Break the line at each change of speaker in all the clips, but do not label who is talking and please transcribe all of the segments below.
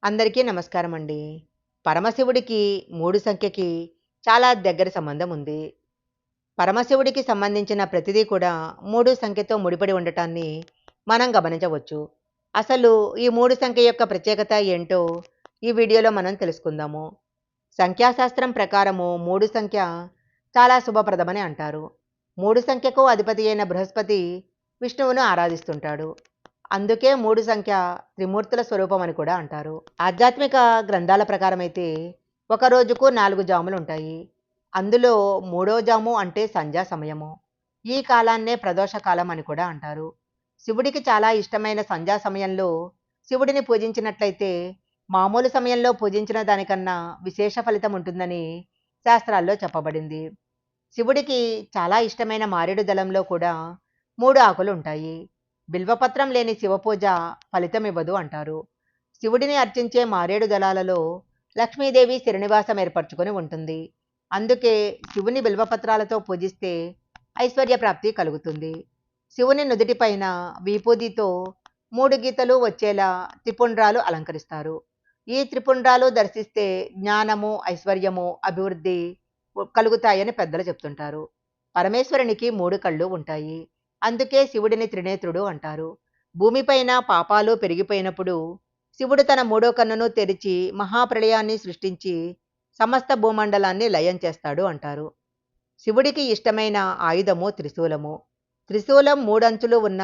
అందరికీ నమస్కారం అండి. పరమశివుడికి 3 సంఖ్యకి చాలా దగ్గర సంబంధం ఉంది. పరమశివుడికి సంబంధించిన ప్రతిదీ కూడా 3 సంఖ్యతో ముడిపడి ఉండటాన్ని మనం గమనించవచ్చు. అసలు ఈ 3 సంఖ్య యొక్క ప్రత్యేకత ఏంటో ఈ వీడియోలో మనం తెలుసుకుందాము. సంఖ్యాశాస్త్రం ప్రకారము 3 సంఖ్య చాలా శుభప్రదమని అంటారు. 3 సంఖ్యకు అధిపతి అయిన బృహస్పతి విష్ణువును ఆరాధిస్తుంటాడు. అందుకే 3 సంఖ్య త్రిమూర్తుల స్వరూపం అని కూడా అంటారు. ఆధ్యాత్మిక గ్రంథాల ప్రకారమైతే ఒక రోజుకు 4 జాములుంటాయి. అందులో మూడో జాము అంటే సంధ్యా సమయము. ఈ కాలాన్నే ప్రదోష కాలం అని కూడా అంటారు. శివుడికి చాలా ఇష్టమైన సంధ్యా సమయంలో శివుడిని పూజించినట్లయితే మామూలు సమయంలో పూజించిన దానికన్నా విశేష ఫలితం ఉంటుందని శాస్త్రాల్లో చెప్పబడింది. శివుడికి చాలా ఇష్టమైన మారేడు దళంలో కూడా 3 ఆకులు ఉంటాయి. బిల్వపత్రం లేని శివపూజ ఫలితమివ్వదు అంటారు. శివుడిని అర్చించే మారేడు దళాలలో లక్ష్మీదేవి శ్రీనివాసం ఏర్పరచుకొని ఉంటుంది. అందుకే శివుని బిల్వపత్రాలతో పూజిస్తే ఐశ్వర్య ప్రాప్తి కలుగుతుంది. శివుని నుదుటిపైన విభూదితో 3 గీతలు వచ్చేలా త్రిపుండ్రాలు అలంకరిస్తారు. ఈ త్రిపుండ్రాలు దర్శిస్తే జ్ఞానము, ఐశ్వర్యము, అభివృద్ధి కలుగుతాయని పెద్దలు చెప్తుంటారు. పరమేశ్వరునికి 3 కళ్ళు ఉంటాయి. అందుకే శివుడిని త్రినేత్రుడు అంటారు. భూమిపైన పాపాలు పెరిగిపోయినప్పుడు శివుడు తన 3వ కన్నును తెరిచి మహాప్రళయాన్ని సృష్టించి సమస్త భూమండలాన్ని లయం చేస్తాడు అంటారు. శివుడికి ఇష్టమైన ఆయుధము త్రిశూలము. త్రిశూలం 3 అంచులు ఉన్న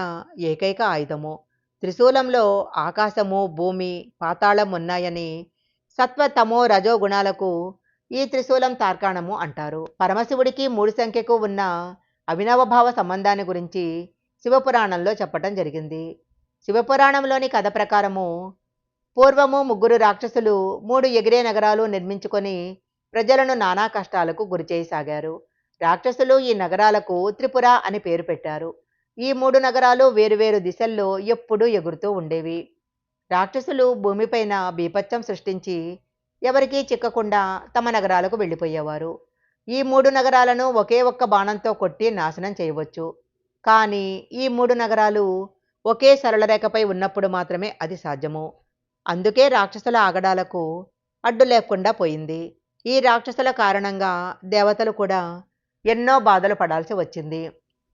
ఏకైక ఆయుధము. త్రిశూలంలో ఆకాశము, భూమి, పాతాళం ఉన్నాయని సత్వ, తమో, రజో గుణాలకు ఈ త్రిశూలం తార్కాణము అంటారు. పరమశివుడికి 3 సంఖ్యకు ఉన్న అవినావభావ సంబంధాన్ని గురించి శివపురాణంలో చెప్పటం జరిగింది. శివపురాణంలోని కథ ప్రకారము పూర్వము 3 రాక్షసులు 3 ఎగిరే నగరాలు నిర్మించుకొని ప్రజలను నానా కష్టాలకు గురిచేయసాగారు. రాక్షసులు ఈ నగరాలకు త్రిపుర అని పేరు పెట్టారు. ఈ 3 నగరాలు వేరువేరు దిశల్లో ఎప్పుడూ ఎగురుతూ ఉండేవి. రాక్షసులు భూమిపైన బీభత్సం సృష్టించి ఎవరికీ చిక్కకుండా తమ నగరాలకు వెళ్ళిపోయేవారు. ఈ 3 నగరాలను ఒకే ఒక్క బాణంతో కొట్టి నాశనం చేయవచ్చు. కానీ ఈ 3 నగరాలు ఒకే సరళ రేఖపై ఉన్నప్పుడు మాత్రమే అది సాధ్యము. అందుకే రాక్షసుల ఆగడాలకు అడ్డు లేకుండా పోయింది. ఈ రాక్షసుల కారణంగా దేవతలు కూడా ఎన్నో బాధలు పడాల్సి వచ్చింది.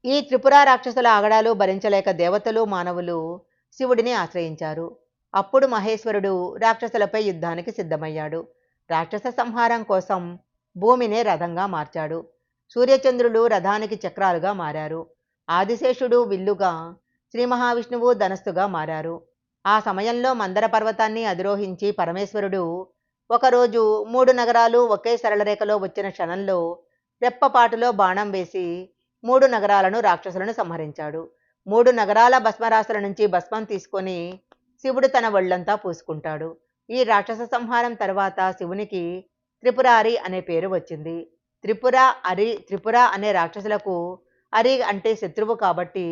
ఈ త్రిపుర రాక్షసుల ఆగడాలు భరించలేక దేవతలు, మానవులు శివుడిని ఆశ్రయించారు. అప్పుడు మహేశ్వరుడు రాక్షసులపై యుద్ధానికి సిద్ధమయ్యాడు. రాక్షస సంహారం కోసం భూమినే రథంగా మార్చాడు. సూర్యచంద్రులు రథానికి చక్రాలుగా మారారు. ఆదిశేషుడు విల్లుగా, శ్రీ మహావిష్ణువు ధనస్సుగా మారారు. ఆ సమయంలో మందర పర్వతాన్ని అధిరోహించి పరమేశ్వరుడు ఒకరోజు 3 నగరాలు ఒకే సరళ రేఖలో వచ్చిన క్షణంలో రెప్పపాటులో బాణం వేసి 3 నగరాలను రాక్షసులను సంహరించాడు. 3 నగరాల భస్మరాశుల నుంచి భస్మం తీసుకొని శివుడు తన ఒళ్ళంతా పూసుకుంటాడు. ఈ రాక్షస సంహారం తర్వాత శివునికి త్రిపురారి అనే పేరు వచ్చింది. త్రిపుర అనే రాక్షసులకు అరి అంటే శత్రువు కాబట్టి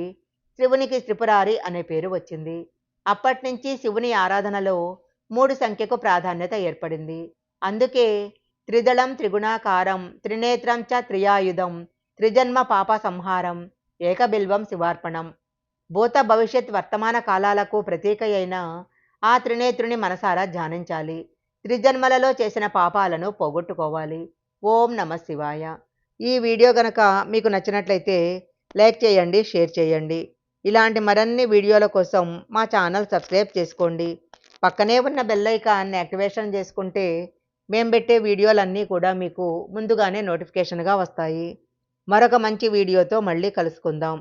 శివునికి త్రిపురారి అనే పేరు వచ్చింది. అప్పటి నుంచి శివుని ఆరాధనలో 3 సంఖ్యకు ప్రాధాన్యత ఏర్పడింది. అందుకే త్రిదళం త్రిగుణాకారం త్రినేత్రం చ త్రియాయుధం త్రిజన్మ పాప సంహారం ఏకబిల్వం శివార్పణం. భూత భవిష్యత్ వర్తమాన కాలాలకు ప్రతీక అయిన ఆ త్రినేత్రుని మనసారా ధ్యానించాలి. త్రిజన్మలలో చేసిన పాపాలను పోగొట్టుకోవాలి. ఓం నమ శివాయ. ఈ వీడియో గనక మీకు నచ్చినట్లయితే లైక్ చేయండి, షేర్ చేయండి. ఇలాంటి మరిన్ని వీడియోల కోసం మా ఛానల్ సబ్స్క్రైబ్ చేసుకోండి. పక్కనే ఉన్న బెల్ ఐకాన్ని యాక్టివేషన్ చేసుకుంటే మేము పెట్టే వీడియోలన్నీ కూడా మీకు ముందుగానే నోటిఫికేషన్గా వస్తాయి. మరొక మంచి వీడియోతో మళ్ళీ కలుసుకుందాం.